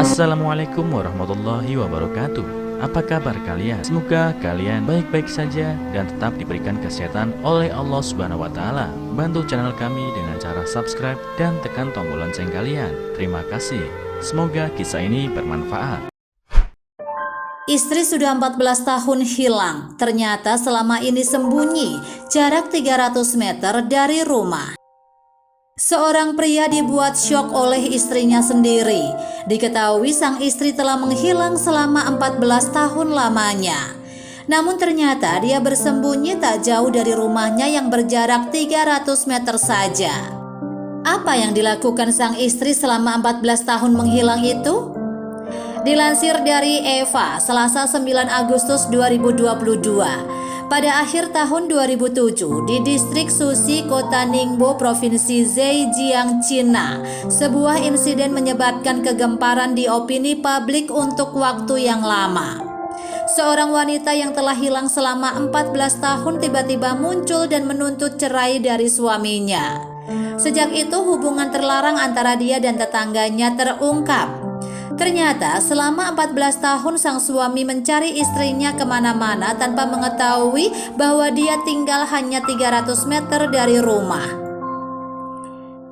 Assalamualaikum warahmatullahi wabarakatuh. Apa kabar kalian? Semoga kalian baik-baik saja dan tetap diberikan kesehatan oleh Allah Subhanahu wa Ta'ala. Bantu channel kami dengan cara subscribe dan tekan tombol lonceng kalian. Terima kasih. Semoga kisah ini bermanfaat. Istri sudah 14 tahun hilang, ternyata selama ini sembunyi jarak 300 meter dari rumah. Seorang pria dibuat syok oleh istrinya sendiri. Diketahui sang istri telah menghilang selama 14 tahun lamanya. Namun ternyata dia bersembunyi tak jauh dari rumahnya yang berjarak 300 meter saja. Apa yang dilakukan sang istri selama 14 tahun menghilang itu? Dilansir dari Eva, Selasa 9 Agustus 2022. Pada akhir tahun 2007, di distrik Susi, Kota Ningbo, Provinsi Zhejiang, Cina, sebuah insiden menyebabkan kegemparan di opini publik untuk waktu yang lama. Seorang wanita yang telah hilang selama 14 tahun tiba-tiba muncul dan menuntut cerai dari suaminya. Sejak itu hubungan terlarang antara dia dan tetangganya terungkap. Ternyata selama 14 tahun sang suami mencari istrinya kemana-mana tanpa mengetahui bahwa dia tinggal hanya 300 meter dari rumah.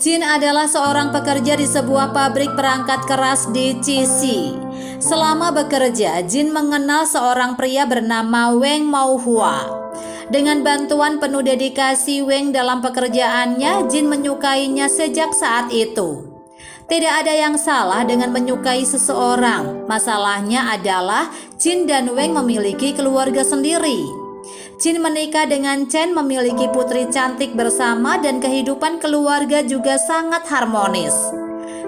Jin adalah seorang pekerja di sebuah pabrik perangkat keras di Cixi. Selama bekerja, Jin mengenal seorang pria bernama Weng Mouhua. Dengan bantuan penuh dedikasi Weng dalam pekerjaannya, Jin menyukainya sejak saat itu. Tidak ada yang salah dengan menyukai seseorang. Masalahnya adalah Jin dan Weng memiliki keluarga sendiri. Jin menikah dengan Chen, memiliki putri cantik bersama dan kehidupan keluarga juga sangat harmonis.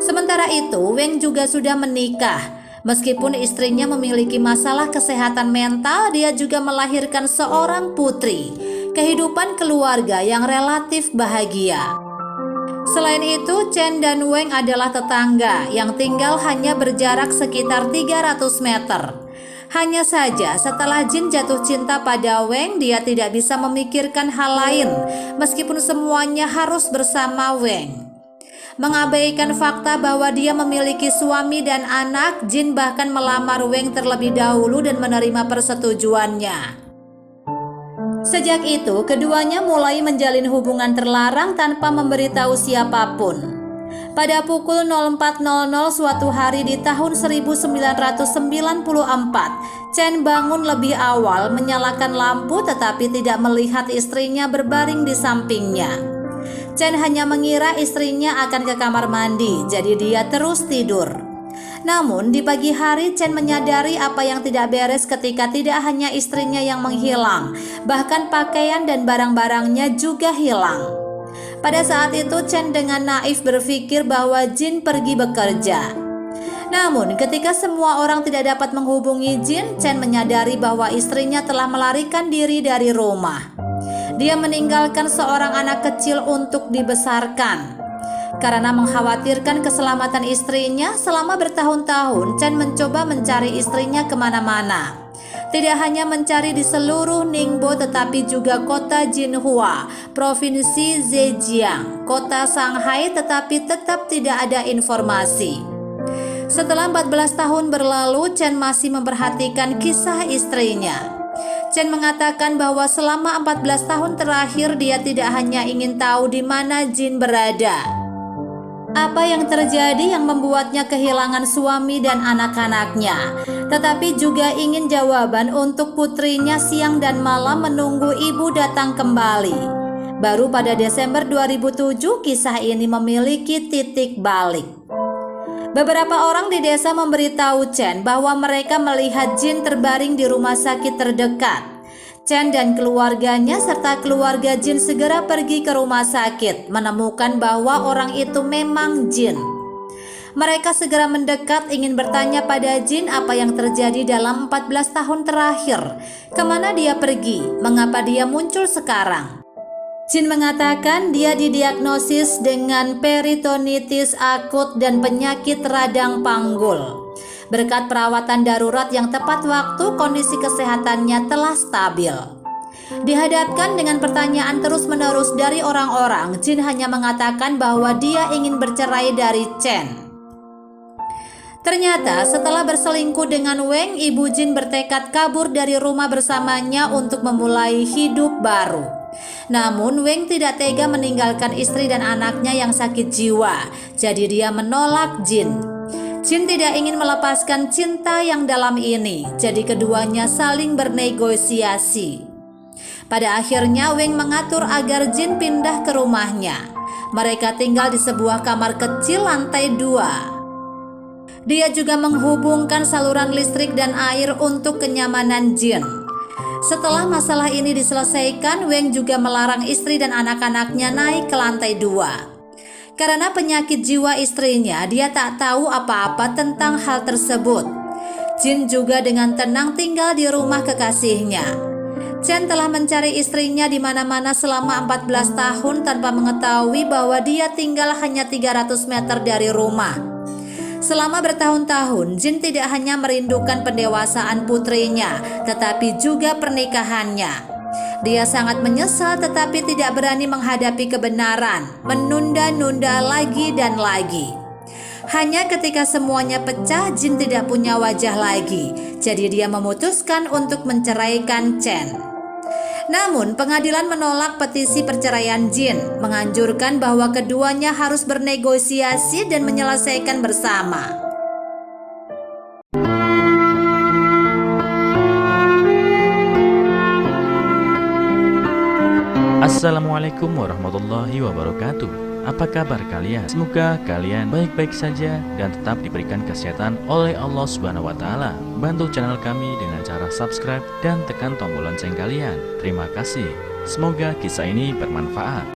Sementara itu, Weng juga sudah menikah. Meskipun istrinya memiliki masalah kesehatan mental, dia juga melahirkan seorang putri. Kehidupan keluarga yang relatif bahagia. Selain itu, Chen dan Weng adalah tetangga yang tinggal hanya berjarak sekitar 300 meter. Hanya saja setelah Jin jatuh cinta pada Weng, dia tidak bisa memikirkan hal lain meskipun semuanya harus bersama Weng. Mengabaikan fakta bahwa dia memiliki suami dan anak, Jin bahkan melamar Weng terlebih dahulu dan menerima persetujuannya. Sejak itu, keduanya mulai menjalin hubungan terlarang tanpa memberitahu siapapun. Pada pukul 04.00 suatu hari di tahun 1994, Chen bangun lebih awal menyalakan lampu tetapi tidak melihat istrinya berbaring di sampingnya. Chen hanya mengira istrinya akan ke kamar mandi, jadi dia terus tidur. Namun di pagi hari Chen menyadari apa yang tidak beres ketika tidak hanya istrinya yang menghilang, bahkan pakaian dan barang-barangnya juga hilang. Pada saat itu Chen dengan naif berpikir bahwa Jin pergi bekerja. Namun ketika semua orang tidak dapat menghubungi Jin, Chen menyadari bahwa istrinya telah melarikan diri dari rumah. Dia meninggalkan seorang anak kecil untuk dibesarkan. Karena mengkhawatirkan keselamatan istrinya, selama bertahun-tahun Chen mencoba mencari istrinya kemana-mana. Tidak hanya mencari di seluruh Ningbo tetapi juga kota Jinhua, Provinsi Zhejiang, kota Shanghai, tetapi tetap tidak ada informasi. Setelah 14 tahun berlalu, Chen masih memperhatikan kisah istrinya. Chen mengatakan bahwa selama 14 tahun terakhir dia tidak hanya ingin tahu di mana Jin berada. Apa yang terjadi yang membuatnya kehilangan suami dan anak-anaknya, tetapi juga ingin jawaban untuk putrinya siang dan malam menunggu ibu datang kembali. Baru pada Desember 2007 kisah ini memiliki titik balik. Beberapa orang di desa memberitahu Chen bahwa mereka melihat Jin terbaring di rumah sakit terdekat. Chen dan keluarganya serta keluarga Jin segera pergi ke rumah sakit, menemukan bahwa orang itu memang Jin. Mereka segera mendekat ingin bertanya pada Jin apa yang terjadi dalam 14 tahun terakhir, kemana dia pergi, mengapa dia muncul sekarang. Jin mengatakan dia didiagnosis dengan peritonitis akut dan penyakit radang panggul. Berkat perawatan darurat yang tepat waktu, kondisi kesehatannya telah stabil. Dihadapkan dengan pertanyaan terus-menerus dari orang-orang, Jin hanya mengatakan bahwa dia ingin bercerai dari Chen. Ternyata setelah berselingkuh dengan Weng, ibu Jin bertekad kabur dari rumah bersamanya untuk memulai hidup baru. Namun Weng tidak tega meninggalkan istri dan anaknya yang sakit jiwa, jadi dia menolak Jin. Jin tidak ingin melepaskan cinta yang dalam ini, jadi keduanya saling bernegosiasi. Pada akhirnya Weng mengatur agar Jin pindah ke rumahnya. Mereka tinggal di sebuah kamar kecil lantai 2. Dia juga menghubungkan saluran listrik dan air untuk kenyamanan Jin. Setelah masalah ini diselesaikan, Weng juga melarang istri dan anak-anaknya naik ke lantai 2. Karena penyakit jiwa istrinya, dia tak tahu apa-apa tentang hal tersebut. Jin juga dengan tenang tinggal di rumah kekasihnya. Chen telah mencari istrinya di mana-mana selama 14 tahun tanpa mengetahui bahwa dia tinggal hanya 300 meter dari rumah. Selama bertahun-tahun, Jin tidak hanya merindukan pendewasaan putrinya, tetapi juga pernikahannya. Dia sangat menyesal tetapi tidak berani menghadapi kebenaran, menunda-nunda lagi dan lagi. Hanya ketika semuanya pecah, Jin tidak punya wajah lagi, jadi dia memutuskan untuk menceraikan Chen. Namun pengadilan menolak petisi perceraian Jin, menganjurkan bahwa keduanya harus bernegosiasi dan menyelesaikan bersama. Assalamualaikum warahmatullahi wabarakatuh. Apa kabar kalian? Semoga kalian baik-baik saja dan tetap diberikan kesehatan oleh Allah Subhanahu wa Ta'ala. Bantu channel kami dengan cara subscribe dan tekan tombol lonceng kalian. Terima kasih. Semoga kisah ini bermanfaat.